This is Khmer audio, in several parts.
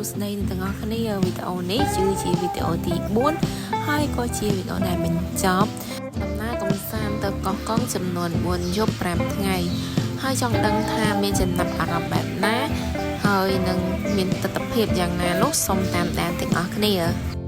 សស្ដីនឹងទាំងអស់គ្នាវីដេអូនេះគឺជាវីដេអូទី4ហើយក៏ជាវីដេអូដែលបញ្ចប់ដំណើរកំសាន្តទៅកោះកុងចំនួន4យប់5ថ្ងៃហើយចង់ដឹងថាមានចំណាប់អារម្មណ៍បែបណាហើយនឹងមានទស្សនវិជ្ជាយ៉ាងណានោះសូមតាមដានទាំងអស់គ្នា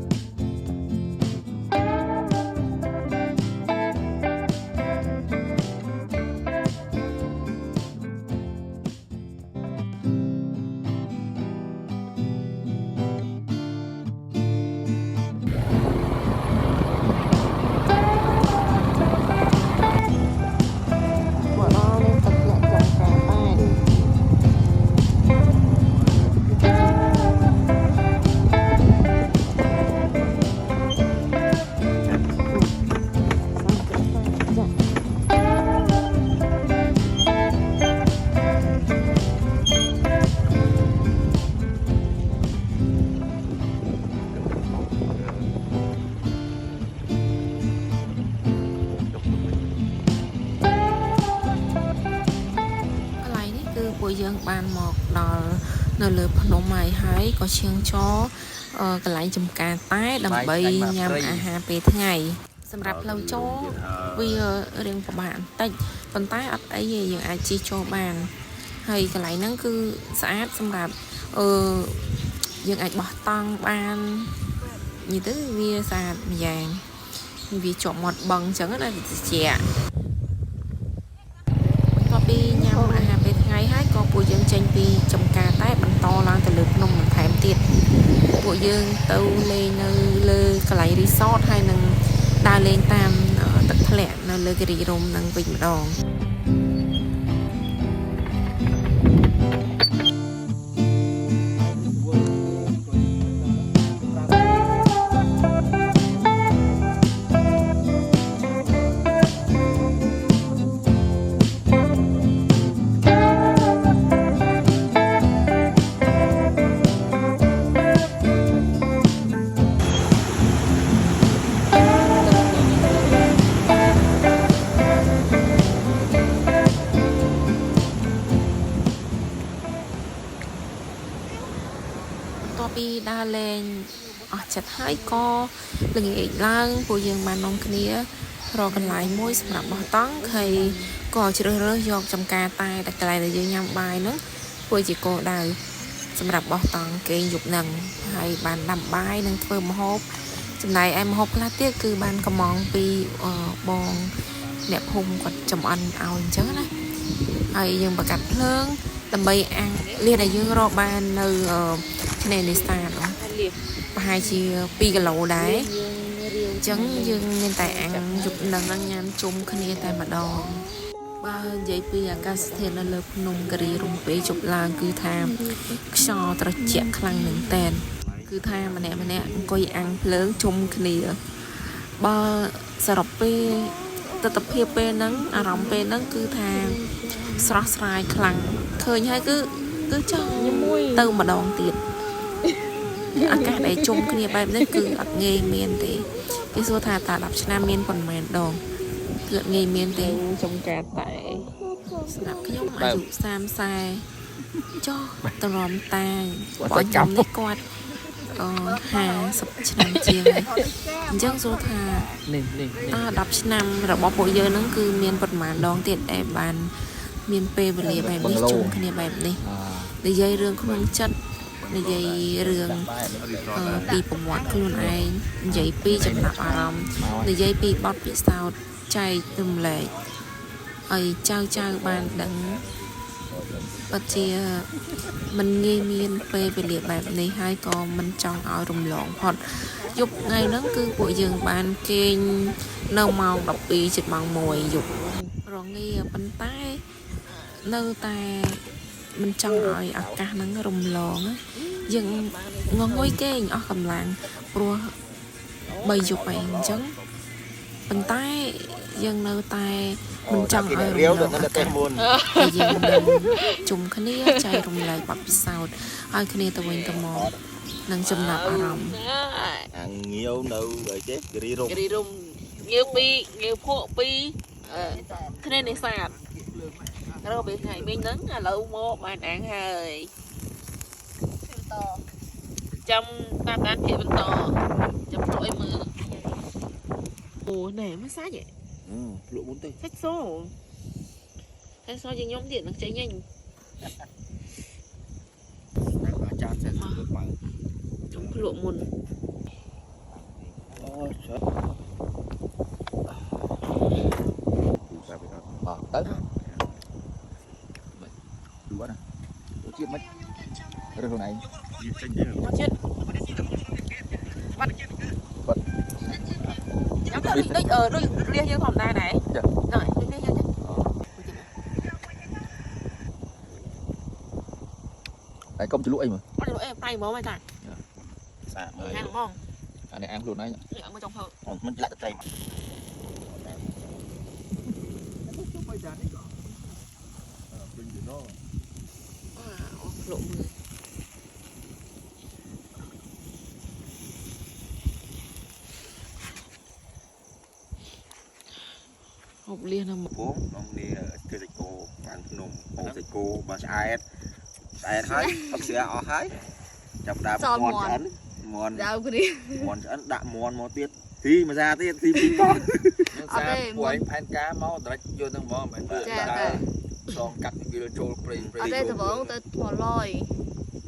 ពួកយើងបានមកដល់នៅលើភ្នំហើយក៏ឈៀងចកន្លែងចំការតែដើម្បីញ៉ាំអាហារពេលថ្ងៃសម្រាប់ផ្លូវចូលវារៀងពិបាកបន្តិចប៉ុន្តែអត់អីទេយើងអាចជិះចូលបានហើយកន្លែងហ្នឹងគឺស្អាតសម្រាប់យើងអាចបោះតង់បាននិយាយទៅវាស្អាតម្យ៉ាងវាជាប់មាត់បឹងអញ្ចឹងណាវាត្រជាក់ពីញ៉ាំអាហារពេលថ្ងៃហើយក៏ពួកយើងចេញពីចំការតែបន្តឡើងទៅលើភ្នំបន្ថែមទៀតពួកយើងទៅលេងនៅលើកន្លែងរីសតហើយនឹងដើរលេងតាមទឹកធ្លាក់នៅលើគិរីរម្យនឹងវិញម្ដងពីដើរលេងអស់ចិត្តហើយក៏ល្ងាចឡើងពួកយើងបាននាំគ្នារកកន្លែងមួយសម្រាប់បោះតង់ហើយក៏ជ្រើសរើសយកចំការតែកន្លែងដែលយើងញ៉ាំបាយហ្នឹងធ្វើជាគោលដៅសម្រាប់បោះតង់គេងយប់ហ្នឹងហើយបានដាំបាយនិងធ្វើម្ហូបចំណែកឯម្ហូបខ្លះទៀតគឺបានកំងពីបងអ្នកភូមិគាត់ចំអិនឲ្យអញ្ចឹងណាហើយយើងបង្កាត់ភ្លើងដើម្បីអាំងលាដែលយើងរកបាននៅឆ្នេរនេសាទប្រហែលជា2គីឡូដែរអញ្ចឹងយើងមានតែអាំងយប់នឹងញ៉ាំជុំគ្នាតែម្ដងបើនិយាយពីអាកាសធាតុនៅលើភ្នំគិរីរម្យពេលជប់ឡើងគឺថាខ្យល់ត្រជាក់ខ្លាំងមែនតើគឺថាម្នាក់អង្គុយអាំងភ្លើងជុំគ្នាបើសរុបពេលទស្សនវិជ្ជាពេលហ្នឹងអារម្មណ៍ពេលហ្នឹងគឺថាស្រស់ស្រាយខ្លាំងឃើញហើយគឺចង់ទៅម្ដងទៀតអាកាសដែលជុំគ្នាបែបនេះគឺអត់ងាយមានទេគេសួរថាតើ10ឆ្នាំមានប៉ុន្មានដងគឺអត់ងាយមានទេចំការតែស្ដាប់ខ្ញុំអាយុ30ចុះតរំតាងបងខ្ញុំនេះគាត់50ឆ្នាំជាងអញ្ចឹងសួរថា10ឆ្នាំរបស់ពួកយើងហ្នឹងគឺមានប៉ុន្មានដងទៀតដែលបានមានពេលវេលាបែបនេះជុំគ្នាបែបនេះនិយាយរឿងក្នុងចិត្តនិយាយរឿងពីប្រវត្តិខ្លួនឯងនិយាយពីចំណាប់អារម្មណ៍និយាយពីបទពិសោធន៍ចែករំលែកឲ្យចៅបានដឹងពិតជាមិនងាយមានពេលវេលាបែបនេះហើយក៏មិនចង់ឲ្យរំលងផុតយប់ថ្ងៃហ្នឹងគឺពួកយើងបានគេងនៅម៉ោង12 ជិតម៉ោង1យប់រងាប៉ុន្តែនៅតែមិនចង់ឲ្យអាកាសហ្នឹងរំលងយើងងងុយគេងអស់កម្លាំងព្រោះ3យប់ឯងអញ្ចឹងប៉ុន្តែយើងនៅតែមិនចង់ឲ្យរំលងអាកាសហើយយើងនឹងជុំគ្នាចែករំលែកបទពិសោធន៍ឲ្យគ្នាទៅវិញទៅមកនឹងចំណាប់អារម្មណ៍ងាវនៅអីទេគិរីរម្យងាវភក់ពីឆ្នេរនេសាទរកពេលថ្ងៃមិញហ្នឹងឥឡូវមកបានអាំងហើយ ចាំតាមដានភាគបន្តចាំភ្លក់ឲ្យមើលអូណែមិនសាច់ទេ លក់មុនទៅ សាច់សសាច់សជាងខ្ញុំទៀតនឹងចេញញ៉ាញ់ អាចារ្យsẽ được bằng ខ្ញុំភ្លក់មុន ôi trời tới đủ quá nè đủ chiếc mất rồi hôm nay មកជិតបាត់ខ្ញុំថាដូចដូចលះយើងធម្មតាដែរហ្នឹងដូចលះយើងចឹង này công chỉ lụa mà អត់លក់អីតៃហ្មងហ្មងតា xả ហាងហ្មង anh này ăn luôn đấy នេះអត់មកចង់ធ្វើ mình lại tay អូភ្លក់មើលហូបលះនៅមុខ phố nó đi chơi dịch cô ăn nùng ô dịch cô bà ai thấy bác sĩ ở thấy chọc đạp mòn ấn mòn ដល់គ្រា mòn ấn đạp mòn một tiết thì mà ra tiết thì con អត់ទេ ពួកឯងផែនការមកដាច់យកនឹងមកមិនមែន ចា ដើរឆ្លងកាត់វាចូលព្រៃ អត់ទេដំបងទៅថ្មលយ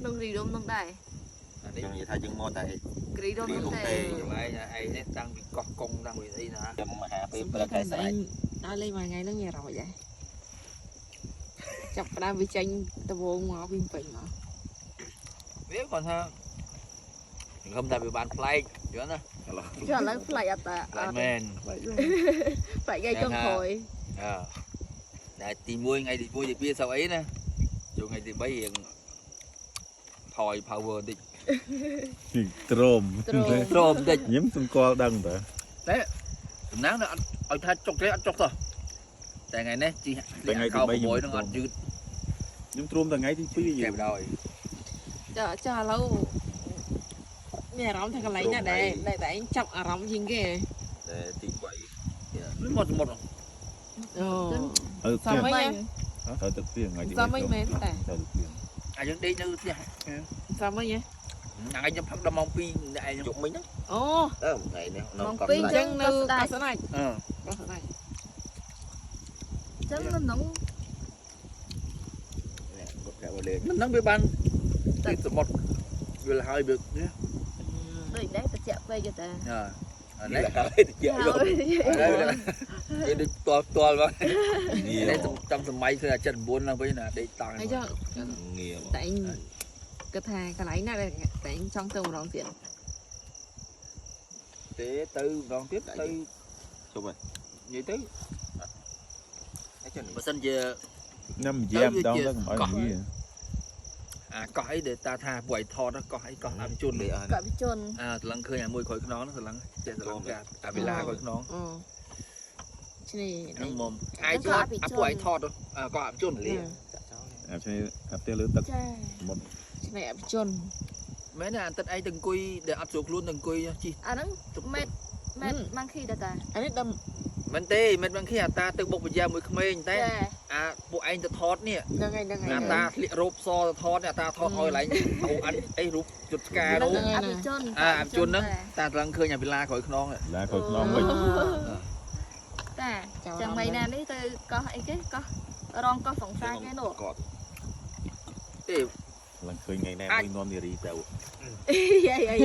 នឹងរីដុំនឹងដែរ អានេះ chừng gì thay chừng mòn tại គ្រីដុំនឹងទេ កន្លែងឯងនេះតាំងពីកោះកុងតាំងពីអីណា chừng mà hạ សុ phim ំ là តែ cái ឯ sải ងដើរលេងមួយថ្ងៃហ្នឹងមានអារម្មណ៍អីដែរចាប់ផ្ដើមវាចេញដំបងមកវិញពេញមក វាគាត់ថាសង្ឃឹមតែវាបានប្លែកយល់ណា ចុះឥឡូវផ្លាច់អត់តា ប្លែកមែន ផ្លាច់ថ្ងៃចុងក្រោយ អើតែទី1ថ្ងៃទី1ទី2សៅអីណាចូលថ្ងៃទី3រៀងថយ power បន្តិច ត្រម ត្រង់ ត្រមបន្តិច ញឹមសម្គាល់ដឹងតើ តំណាងនៅអត់ឲ្យថាចុកទេអត់ចុកសោះតែថ្ងៃនេះជីថ្ងៃទី3ហ្នឹងអត់យឺត ខ្ញុំទ្រាំតែថ្ងៃទី2 គេ យើ បដ ாய் ចាឥឡូវមានអារម្មណ៍ថាកន្លែងណាដែលតែឯងចាប់អារម្មណ៍ជាងគេ để thì quậy មុត អូ អើ សា គេ មិញ ត្រូវទឹកពីថ្ងៃទី សាមិញមែនតែ ត្រូវទឹកពី អាយើងដេកនៅផ្ទះ សាមិញហ៎ ថ្ងៃខ្ញុំផឹកដល់ម៉ោង2អ្នកឯង chụp mình đó អូ đó một ngày này nó Mong còn pin អញ្ lại ចឹងនៅកាសណាច់ អឺ កាសណាច់ ចឹងនៅក្នុង nè một cái vào lên មិនដឹងវាបានទីសមុទ្រវាលហើយវា ដូចដែរតិចពេកតា អា đi នេះ là hơi thì chịu ហើយ luôn វាដូចតល់តល់មក ងា នេះ វ ចាំសម័យគឺ79ឡើងវិញណាដេកតាំង ហើយចុះ nhiều តែឯងគិតថាកន្លែងណាដែលតែឯងចង់ទៅម្ដងទៀត ទេទៅម្ដងទៀតទៅ chụp rồi និយាយទៅ thấy chưa បើសិនជា ញ៉ាំយ៉ាំដងទៅកុំឲ្យងា អាកោះអីដែលតាថាពួកឯងថតកោះអីកោះតាមជន់ để កវិជន អាស្រឡឹងឃើញអាមួយក្រោយខ្នងស្រឡឹងចេះស្រឡឹងកាអាវេលាក្រោយខ្នង អូឆ្នេះ ហ្នឹងមុំអាចថតអាពួកឯងថតអាកោះអាជន់ អាឆ្នេះអាផ្ទះលើទឹក ចា មុន ឆ្នេះអភិជន មែនទេអាទឹកឯងទៅអង្គុយដែលអត់ស្រួលខ្លួនទៅអង្គុយជិះ អាហ្នឹងម៉ែតម៉ាំងខីតាតា អានេះដើម មែនទេមិនបានឃើញអាតាទៅបុកបញ្ញាមួយក្មេងតែ ចា អាពួកឯងទៅថតនេះ ហ្នឹងហើយហ្នឹងហើយ អាតាស្លៀករ៉ូបសទៅថតអាតាថតឲ្យកន្លែងអូអានអីរូបជុតស្កានោះ អភិជន អាជន់ហ្នឹងតាស្រឡឹងឃើញអាវេលាក្រោយខ្នង ឡាខោខ្នងវិញ តាចាំថ្ងៃណានេះទៅកោះអីគេកោះរងកោះសង្សារគេនោះ cọt ទេ ឡើងឃើញថ្ងៃណាមួយនាំនារីទៅ យាយយាយ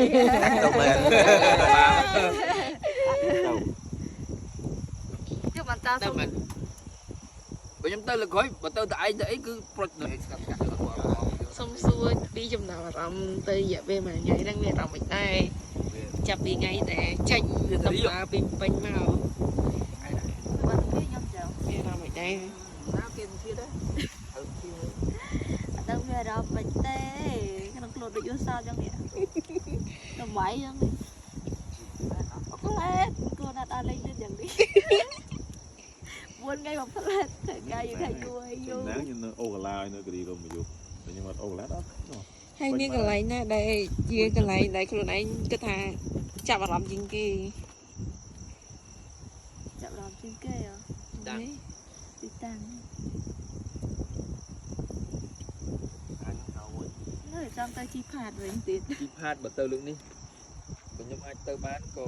đâu mà ជិះបានតា តែ សុំ មិនបើខ្ញុំទៅលើក្រោយបើទៅតែឯងទៅអីគឺប្រុចនៅស្កាត់ស្កាត់ សុំសួរពីចំណាប់អារម្មណ៍ទៅរយៈពេលមួយថ្ងៃហ្នឹងមានអារម្មណ៍មិនដែរចាប់ពីថ្ងៃដែលចេញដំណើរពីពេញមក បានគេខ្ញុំចៅ មានអារម្មណ៍មិនដែរ ណាគេទៀតដែរ អត់ដឹងវាអារម្មណ៍មិនទេក្នុងខ្លួនដូចយល់សោចឹងនេះតម្លៃចឹងអត់ឡែតខ្លួនអត់ដល់លេងលឿនយ៉ាងនេះ4ថ្ងៃមកផ្លែតតែកាយថ្ងៃគួរយូ ណាខ្ញុំនៅអូកាឡានៅគិរីរំមកយកខ្ញុំអត់អូកាឡាអត់ ហើយមានកន្លែងណាដែលជាកន្លែងដែលខ្លួនឯងគិតថាចាប់អារម្មណ៍ជាងគេ ចាប់រំជាងគេហ៎ តាំង ទីតាំង anh đâu rồi នៅ ចង់ទៅជីផាតវិញទៀត ជីផាតបើទៅលើកនេះខ្ញុំអាចទៅបានក៏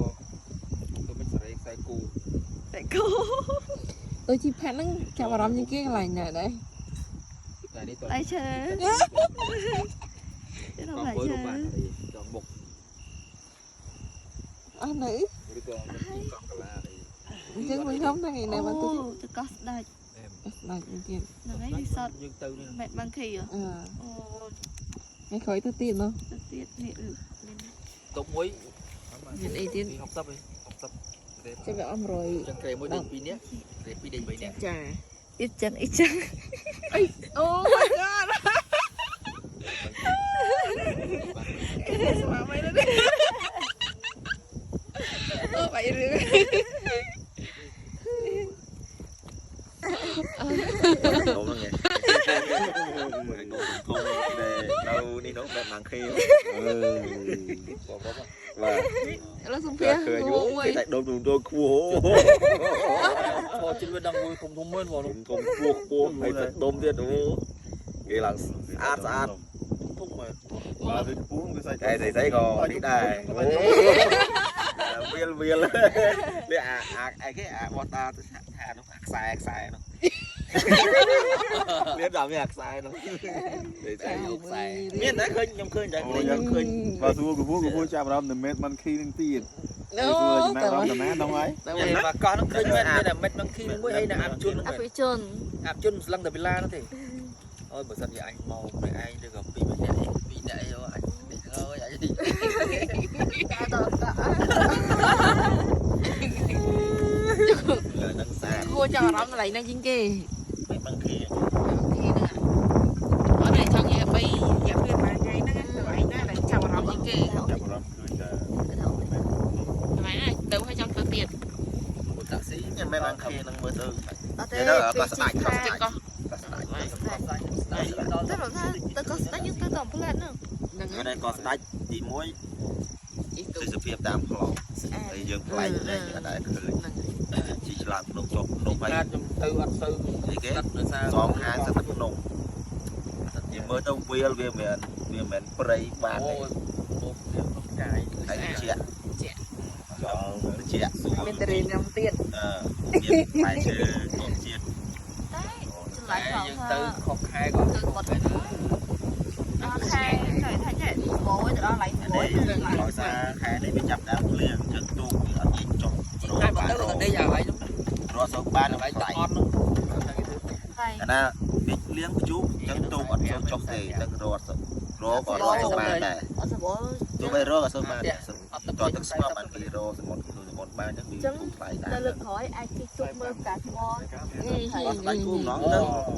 ទៅមិនសេរីខ្សែគូ តែគូ ទៅជីផាត់ហ្នឹងចាប់អារម្មណ៍ជាងគេកន្លែងណាដែរ តែនេះទៅ តែឈើទៅ ក៏ តែ មើល ឈើ រូបបានចង់បុក អស់នៅ ឬក៏កង់កាឡាអី អញ្ចឹងវិញខ្ញុំថាថ្ងៃណាបានទៅ ទៅកោះស្ដាច់ ស្ដាច់មួយទៀត ហ្នឹងហើយរីសត យើងទៅនេះ មែនបាំងខីអូ ថ្ងៃក្រោយទៅទៀតនោះ ទៅទៀតនេះ តុកមួយ មានអីទៀត 60ឯង60 ចាំវាអស់100 ចឹងក្រេមួយដេក2នាក់ក្រេ2ដេក3នាក់ ចា អ៊ីចឹងអ៊ីចឹង អូ my god ស្មាមិនទេអូបាយរឿង នំហ្នឹងឯងមើលនំធំដែលនៅនេះនោះបែបបាំងខេបាទ ឥឡូវសំភារ ឃើញ មួយ យូរតែដុំខ្ពស់ អូជិះវាដល់មួយធំធំមើលបង ធំខ្ពស់ហើយទឹកដុំទៀតអូគេឡើងស្អាត ធំមើល បាទវាខ្ពស់វាសាច់ តែស្អីក៏នេះដែរវាលវាអាគេអាបោះតាថានោះខ្សែនោះមានដល់មានខ្សែនោះមានតែឃើញខ្ញុំឃើញតែខ្ញុំឃើញ បាទសួរខ្ពស់ចាប់អារម្មណ៍តែមេតមិនខីនឹងទៀត អូ សួរចំណាប់អារម្មណ៍ណាដល់ហើយ តែមកកោះនោះឃើញមានតែមិនបាំងខីនឹងមួយហើយនៅអាប់ជុន អភិជន អាប់ជុនស្លឹងតែវិឡានោះទេអូយបើសិនជាអញមកព្រៃឯងឬក៏ពីរនាក់2នាក់អីអូអញនេះអើយអញនេះ កាតកា នឹងសា គួរចាប់អារម្មណ៍កន្លែងហ្នឹងជាងគេ មិនបាំងខេ អត់តែចង់និយាយ3រយៈពេលមួយថ្ងៃហ្នឹងកន្លែងណាដែលចាប់អារម្មណ៍ជាងគេ ចាប់អារម្មណ៍ឃើញតែ កន្លែងណាទៅឲ្យចង់ទៅទៀត តាក់ស៊ី ខ្ញុំមិនបាំងខេនឹងមើលទៅ អត់ទេ ក៏ស្ដាច់ក៏ស្ដាច់ កោះ ក៏ស្ដាច់ ទៅថាទៅកោះស្ដាច់យើងទៅតាមផ្លែតហ្នឹង ហ្នឹង ហើយក៏ស្ដាច់ទី1ទេសភាពតាមផ្លូវ ស្អាត ហើយយើងផ្លែកនេះអត់ដែរឃើញជីឆ្លាតក្នុងចុះក្នុងហើយ ខ្ញុំទៅអត់ទៅ នេះគេ ស្ដាប់ដោយសារ សំខាងសិតក្នុងយើងមើលទៅវាមិនព្រៃបាន អូអូខ្ញុំកាយ ហើយជាក់ជាក់សួរ មានតែរៀនខ្ញុំទៀត មានផ្លែឈើធម្មជាតិ តែចម្លា តែ ញ់ផង យើង ថា ទៅខុសខែក៏ ទៅបាត់ដល់ខែថាចេះម៉ួយទៅដល់ឡៃម៉ួយ នេះដោយសារខែនេះវាចាប់ដើមភ្លៀងចឹងទូកវាអត់ញិចចុះ ខែបើទៅទៅដេកអាហើយនោះ រកសូវបាន ហើយ តែ តអត់នោះ តែ អាណាវាភ្លៀងព្យុះចឹងទូកអត់ចូលចុះទេទឹករត់ក៏រត់សូវបានដែរ អត់សបោ ទោះបីរកក៏សូវបានតទឹកស្ងប់បានពីរកសមុទ្របានចឹងវាទូថ្លៃដែរ ទៅលើកក្រោយអាចជិះទុកមើលកាថ្ម អត់ស្ដាច់គូម្ដង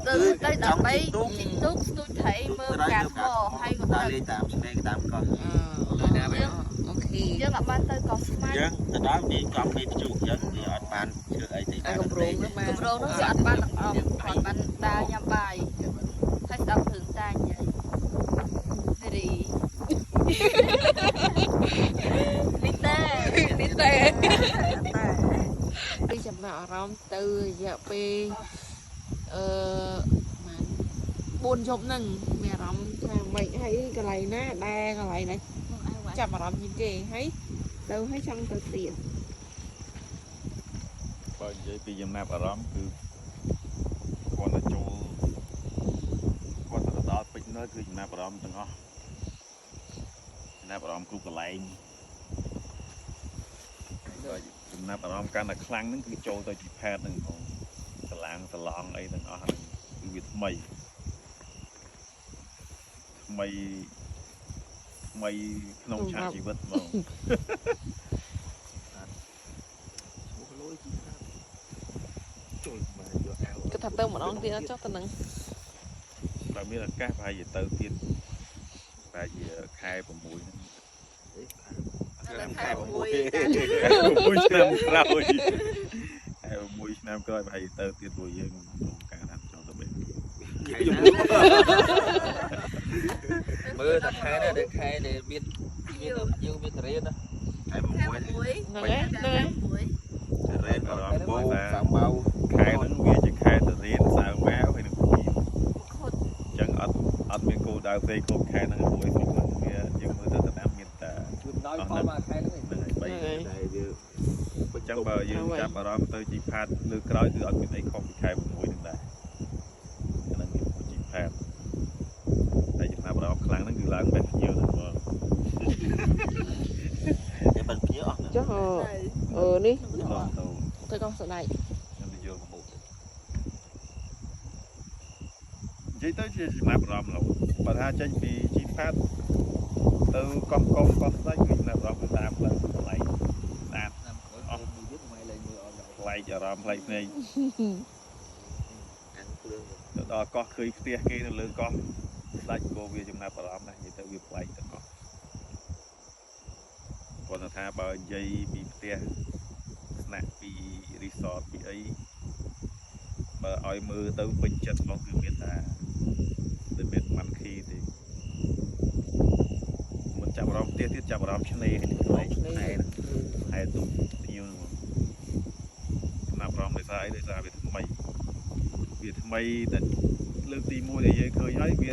ទៅ ទៅដើម្បីទុកស្ទូចថៃមើលកាថ្មហើយក៏ ដើរ ទៅ លេងតាមឆ្នេរតាមកោះ ណាវិញ អូខេ យើងអត់បានទៅកោះស្មាច់ យើងទៅដល់នេះកំពីព្យុះចឹងវាអត់បានជឿអីទេ អាកំរងហ្នឹងបាន គម្រោងនោះវាអត់បានទាំងអស់គាត់បានដើរញ៉ាំបាយហើយស្ដាប់គ្រឿងតាញនិយាយរីនេះតែ នេះតែពីចំណាក់អារម្មណ៍ទៅរយៈពេល4យប់ហ្នឹងមានអារម្មណ៍ថាម៉េចហើយកន្លែងណាដែរកន្លែងណាចាប់អារម្មណ៍ជាងគេហើយទៅឲ្យចង់ទៅទៀត បើនិយាយពីចំណាប់អារម្មណ៍គឺគាត់ទៅចូលគាត់ទៅដល់ពេជ្រនៅគឺចំណាប់អារម្មណ៍ទាំងអស់ចំណាប់អារម្មណ៍គ្រប់កន្លែងបើចំណាប់អារម្មណ៍កាន់តែខ្លាំងហ្នឹងគឺចូលទៅជីផែតហ្នឹងបងឆ្លាងសឡងអីទាំងអស់ហ្នឹងគឺវាថ្មីក្នុងឆាកជីវិតហ្មង ជួយមកយកអាវ គឺថាទៅម្ដងទៀតអត់ចុះទៅនឹង បើមានឱកាសប្រហែលជាទៅទៀតប្រហែលជាខែ6ហ្នឹង ខែ6 6ឆ្នាំក្រោយខែ6ឆ្នាំក្រោយប្រហែលជាទៅទៀតព្រោះយើងក្នុងការហាត់ចង់ទៅវិញ មើលតែខែនេះដែលខែដែលមានយើងមានតរៀនណា ខែ6 ហ្នឹងហើយហ្នឹងហើយ រ៉េនក៏បោសាម៉ៅ ខែហ្នឹងវាជាខែទៅរៀនសៅម៉ាវហើយនឹងគូអញ្ចឹងអត់មានគោល ដើរផ្សេងគ្រប់ខែហ្នឹងមួយពីខ្លះវាយើងមើលទៅតាមមានតែ គឺដល់ផលមកខែហ្នឹង ហ្នឹងហើយ3 ដែលវា អញ្ចឹងបើយើងចាប់អារម្មណ៍ទៅជីផាតលើក្រោយគឺអត់មានអីខុសពីខែ6ហ្នឹងដែរហ្នឹងមានជីផាតតែចំណាប់អារម្មណ៍ខ្លាំងហ្នឹងគឺឡើងបែបភ្ញៀវហ្នឹងបង តែបានភ្ញៀវអស់ ចុះនេះ ទៅ ទៅកោះស្ដេច ខ្ញុំទៅយកមកនិយាយទៅជាចំណាប់អារម្មណ៍ឡូវបើថាចេញពីជីផាតទៅកោះកុងកោះស្ដេចគឺចំណាប់អារម្មណ៍តាមផ្លូវថ្លៃស្អាត តាមក្រោយមើលទៀតមិនលែងមើលអត់ ថ្លៃអារម្មណ៍ថ្លៃភ្នែក អានគ្រឿង ទៅដល់កោះឃើញផ្ទះគេនៅលើកោះស្ដេចក៏វាចំណាប់អារម្មណ៍ដែរនិយាយទៅវាប្លែកទាំងអស់គាត់ថាបើនិយាយពីផ្ទះស្នាក់ពីរីសតពីអីបើឲ្យមើលទៅពេញចិត្តហ្មងគឺមានថាដូចមានម៉ាន់ខីទេមិនចាប់អារម្មណ៍ផ្ទះទៀតចាប់អារម្មណ៍ឆ្នេរហើយទូភ្ញៀវចំណាប់អារម្មណ៍ដោយសារអីដោយសារវាថ្មីតែលើកទី1ដែលយើងឃើញហើយវា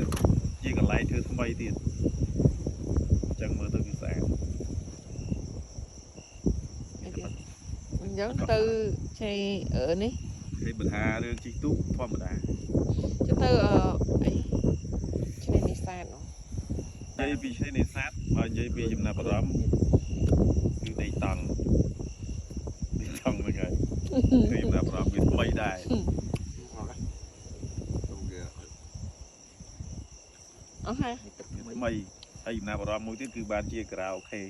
ជាកន្លែងធ្វើថ្មីទៀតអញ្ចឹងមើលទៅគឺស្អាត អញ្ចឹងទៅឆេនេះ គេបញ្ហារឿងជីកទូកធម្មតា ចុះទៅអីឆ្នេរនេសាទហ៎ និយាយពីឆ្នេរនេសាទបើនិយាយពីចំណាប់អារម្មណ៍គឺដេកតង់ហ្នឹងហើយគឺចំណាប់អារម្មណ៍វាថ្មីដែរ អស់ហើយ ថ្មីហើយចំណាប់អារម្មណ៍មួយទៀតគឺបានជាការ៉ាអូខេ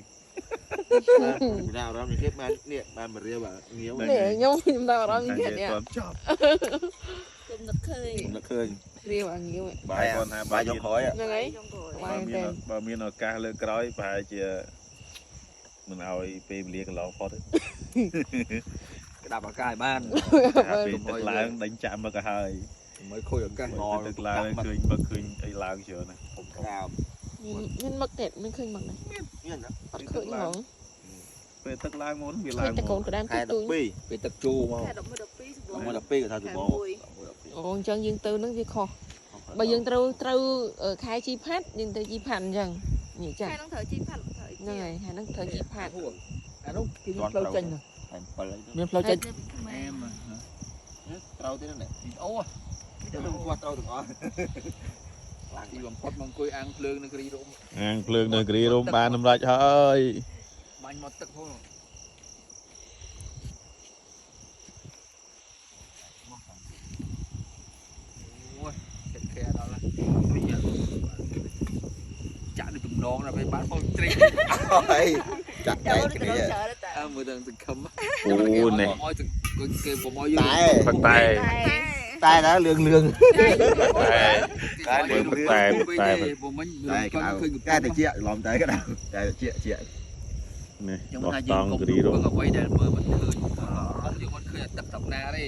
មានអារម្មណ៍នេះបាននេះបានមករៀបងាវ នេះខ្ញុំចំណាប់អារម្មណ៍នេះនេះ គាត់ចប់ ខ្ញុំនឹកឃើញ នឹកឃើញ រៀបអាងាវ បាយគាត់ថា បាយយកក្រោយ ហ្នឹងហើយ ខ្ញុំក៏ បើមានឱកាសលើក្រោយប្រហែលជាមិនឲ្យពេលវេលាកន្លងផុតទេ ក្តាប់អាកាសឲ្យបាន ពេលទឹកឡើងដេញចាក់មកទៅហើយ មិនខូចអាកាស ទឹកឡើងឃើញមកឃើញអីឡើងច្រើនណា ក្រោម មានមឹកទៀតមានឃើញមឹកដែរ មានណា អត់ឃើញហ្មង ពេលទឹកឡើងមុនវា ឃើ ឡើង ញតែកូនក្តាម ខែ ទូច 12 ពេលទឹកជូរមក ខែ11 12សម្បូរ មកដល់2ក៏ថាសម្បូរ អូអញ្ចឹងយើងទៅនឹងវាខុសបើយើងត្រូវខែជីផាត់យើងទៅជីផាត់អញ្ចឹងនេះចា ខែហ្នឹងត្រូវជីផាត់ត្រូវ ហ្នឹងហើយហើយហ្នឹងត្រូវជីផាត់ អានោះគេមានផ្លូវចេញ ខែ7 មានផ្លូវចេញ ខ្មែរ ត្រូវទៀតហ្នឹង អូ ទៅនឹងគាត់ត្រូវទាំងអស់ ទីបំផុតមកអង្គុយអាំងភ្លើងនៅគ្រីរោម អាងភ្លើងនៅគ្រីរោមបានសម្រេចហើយ បាញ់មកទឹកហូរអូយចិត្តខែដល់ហើយចាក់ដូចទំនងដល់ពេលបានផងត្រេក ហើយចាក់ចែកគ្នា អើមើលទៅសង្ឃឹម អូនេះ មកឲ្យគេកុំឲ្យយើង តែ តែលឿង តែលឿងតែ ពុំមិញ តែ គាត់ឃើញ តែតិចឡំតែក៏ដែរតែតិច នេះ ខ្ញុំ បោះ ថា ត យើង ង់ កុំ គ្រីរោម អ្វីដែលមើលមិនឃើញអត់យើងមិនឃើញទឹកស្រុកណាទេ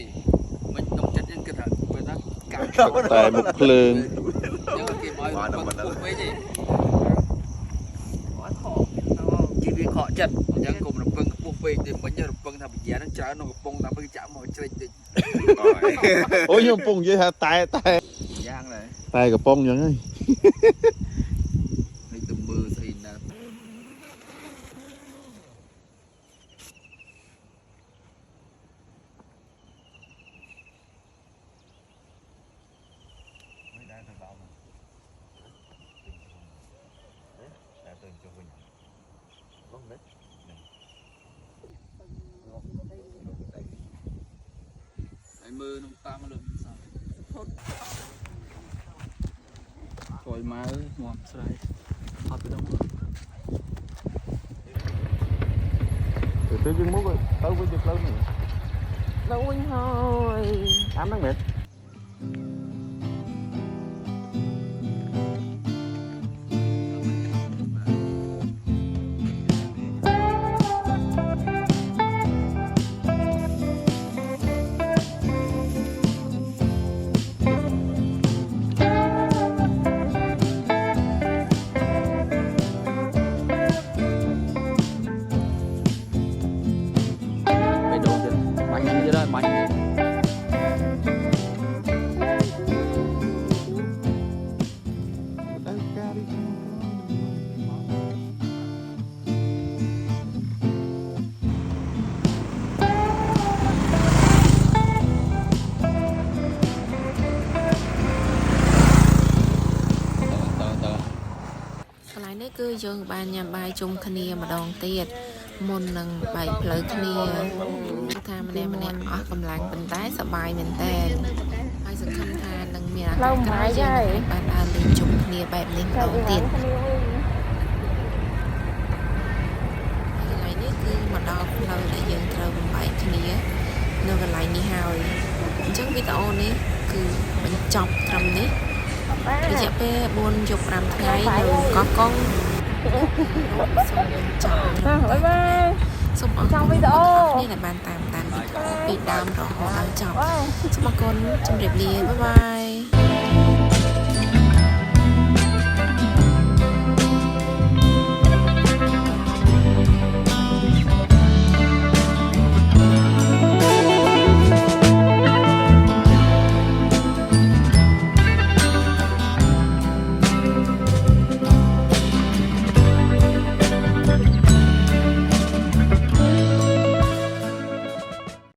មិនក្នុងចិត្តយើងគិតថាពេលណាកាត់ តែមុខភ្លើង យើងគេមកពឹងពុះពេកទេអត់ខកគេវាខកចិត្តអញ្ចឹងកុំរំពឹងខ្ពស់ពេកទេមិញរំពឹងថាបញ្ញានឹងច្រើនក្នុងកំប៉ុងតាមពេលចាក់មកជ្រិចតិច អូយខ្ញុំពងនិយាយថាតែ យ៉ាងដែរ តែកំប៉ុងអញ្ចឹងហើយ នេះទៅមើលស្អីណា ហើយមើលក្នុងតាមលើសាប់ក្រោយមកងាប់ស្រ័យអត់ទៅដល់ ទៅយើងមកទៅវិញទៅផ្លូវនេះ ទៅវិញហើយ តាមហ្នឹងមែន ไปโดนจะมันยังจะได้มัน គឺយើងបានញ៉ាំបាយជុំគ្នាម្ដងទៀតមុននឹងបាយផ្លូវគ្នាថាម្នាក់អស់កម្លាំងប៉ុន្តែសប្បាយមែនតើហើយសង្ឃឹមថានឹងមានឱកាសក្រោយយើងបានដើរលេងជុំគ្នាបែបនេះម្ដងទៀតកន្លែងនេះគឺមកដល់ផ្លូវដែលយើងត្រូវបំបែកគ្នានៅកន្លែងនេះហើយអញ្ចឹងវីដេអូនេះគឺបញ្ចប់ត្រឹមនេះរយៈពេល4យប់5ថ្ងៃនៅកោះកុងសូមបញ្ចប់បាយបាយសូមអរគុណវីដេអូនេះដែលបានតាមដានវីដេអូពីដើមរហូតដល់ចប់សូមអរគុណជម្រាបលាបាយបាយ